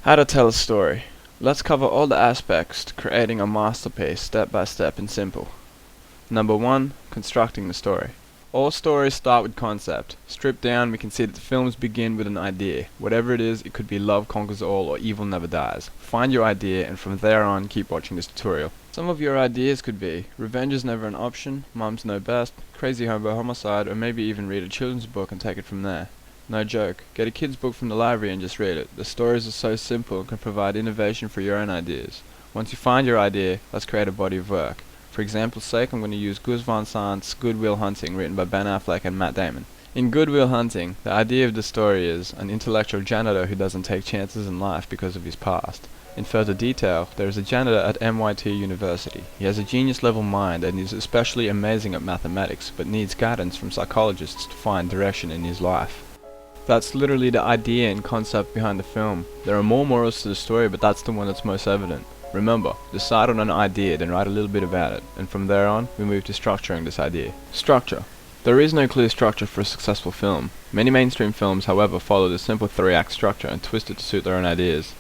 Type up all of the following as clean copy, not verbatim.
How to tell a story. Let's cover all the aspects to creating a masterpiece step by step and simple. Number 1. Constructing the story. All stories start with concept. Stripped down, we can see that the films begin with an idea. Whatever it is, it could be love conquers all or evil never dies. Find your idea and from there on keep watching this tutorial. Some of your ideas could be revenge is never an option, moms know best, crazy hobo homicide, or maybe even read a children's book and take it from there. No joke, get a kid's book from the library and just read it. The stories are so simple and can provide innovation for your own ideas. Once you find your idea, let's create a body of work. For example's sake, I'm going to use Gus Van Sant's Good Will Hunting, written by Ben Affleck and Matt Damon. In Good Will Hunting, the idea of the story is an intellectual janitor who doesn't take chances in life because of his past. In further detail, there is a janitor at MIT University. He has a genius-level mind and is especially amazing at mathematics, but needs guidance from psychologists to find direction in his life. That's literally the idea and concept behind the film. There are more morals to the story, but that's the one that's most evident. Remember, decide on an idea, then write a little bit about it, and from there on, we move to structuring this idea. Structure. There is no clear structure for a successful film. Many mainstream films, however, follow the simple 3-act structure and twist it to suit their own ideas.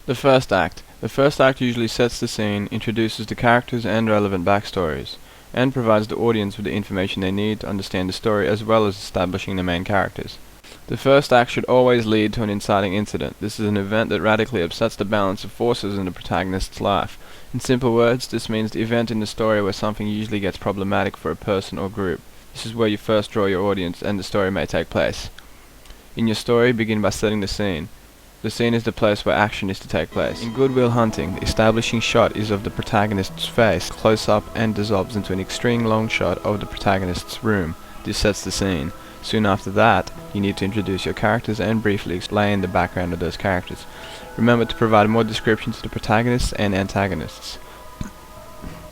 The first act. The first act usually sets the scene, introduces the characters and relevant backstories, and provides the audience with the information they need to understand the story as well as establishing the main characters. The first act should always lead to an inciting incident. This is an event that radically upsets the balance of forces in the protagonist's life. In simple words, this means the event in the story where something usually gets problematic for a person or group. This is where you first draw your audience and the story may take place. In your story, begin by setting the scene. The scene is the place where action is to take place. In Good Will Hunting, the establishing shot is of the protagonist's face, close up, and dissolves into an extreme long shot of the protagonist's room. This sets the scene. Soon after that, you need to introduce your characters and briefly explain the background of those characters. Remember to provide more descriptions to the protagonists and antagonists.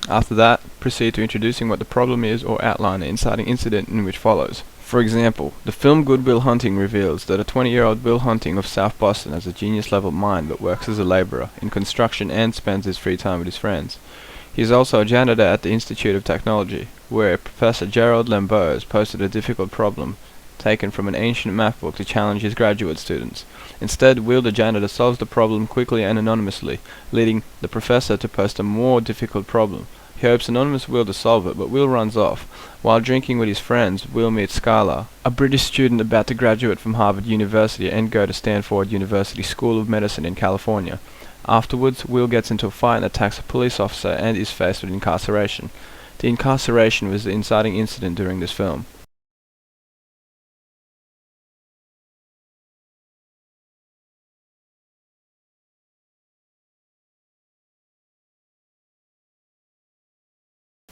After that, proceed to introducing what the problem is or outline the inciting incident in which follows. For example, the film Good Will Hunting reveals that a 20-year-old Will Hunting of South Boston has a genius-level mind but works as a laborer in construction and spends his free time with his friends. He is also a janitor at the Institute of Technology, where Professor Gerald Lambeau has posted a difficult problem taken from an ancient math book to challenge his graduate students. Instead, Will the janitor solves the problem quickly and anonymously, leading the professor to post a more difficult problem. He hopes anonymous Will to solve it, but Will runs off. While drinking with his friends, Will meets Skylar, a British student about to graduate from Harvard University and go to Stanford University School of Medicine in California. Afterwards, Will gets into a fight and attacks a police officer and is faced with incarceration. The incarceration was the inciting incident during this film.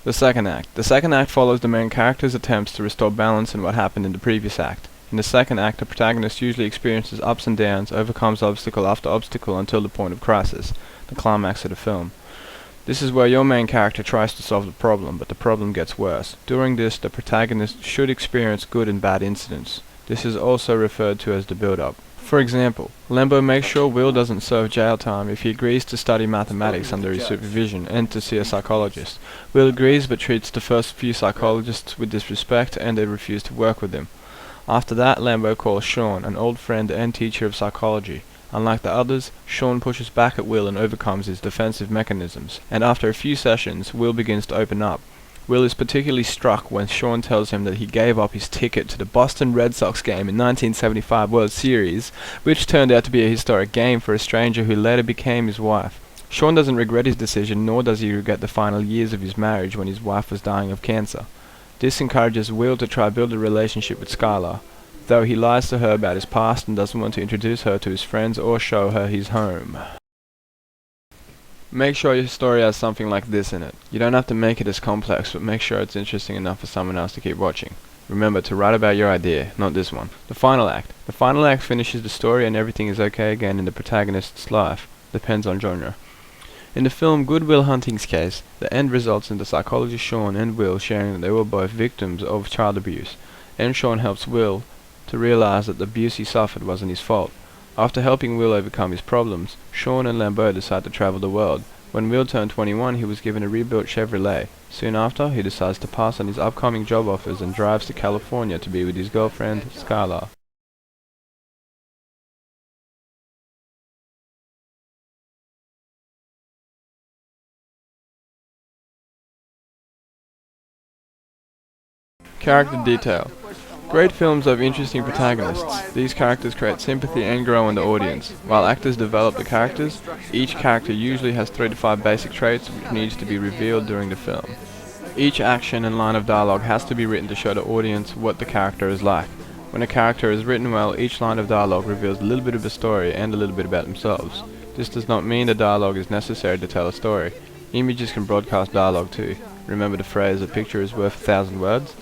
The second act. The second act follows the main character's attempts to restore balance in what happened in the previous act. In the second act, the protagonist usually experiences ups and downs, overcomes obstacle after obstacle until the point of crisis, the climax of the film. This is where your main character tries to solve the problem, but the problem gets worse. During this, the protagonist should experience good and bad incidents. This is also referred to as the build-up. For example, Lambeau makes sure Will doesn't serve jail time if he agrees to study mathematics under his supervision and to see a psychologist. Will agrees but treats the first few psychologists with disrespect and they refuse to work with him. After that, Lambeau calls Sean, an old friend and teacher of psychology. Unlike the others, Sean pushes back at Will and overcomes his defensive mechanisms, and after a few sessions, Will begins to open up. Will is particularly struck when Sean tells him that he gave up his ticket to the Boston Red Sox game in 1975 World Series, which turned out to be a historic game for a stranger who later became his wife. Sean doesn't regret his decision, nor does he regret the final years of his marriage when his wife was dying of cancer. This encourages Will to try build a relationship with Skylar, though he lies to her about his past and doesn't want to introduce her to his friends or show her his home. Make sure your story has something like this in it. You don't have to make it as complex, but make sure it's interesting enough for someone else to keep watching. Remember to write about your idea, not this one. The final act. The final act finishes the story and everything is okay again in the protagonist's life. Depends on genre. In the film Good Will Hunting's case, the end results in the psychologist Sean and Will sharing that they were both victims of child abuse, and Sean helps Will to realize that the abuse he suffered wasn't his fault. After helping Will overcome his problems, Sean and Lambeau decide to travel the world. When Will turned 21, he was given a rebuilt Chevrolet. Soon after, he decides to pass on his upcoming job offers and drives to California to be with his girlfriend, Skylar. Character detail. Great films have interesting protagonists. These characters create sympathy and grow in the audience. While actors develop the characters, each character usually has 3 to 5 basic traits which needs to be revealed during the film. Each action and line of dialogue has to be written to show the audience what the character is like. When a character is written well, each line of dialogue reveals a little bit of a story and a little bit about themselves. This does not mean the dialogue is necessary to tell a story. Images can broadcast dialogue too. Remember the phrase, "A picture is worth 1,000 words"?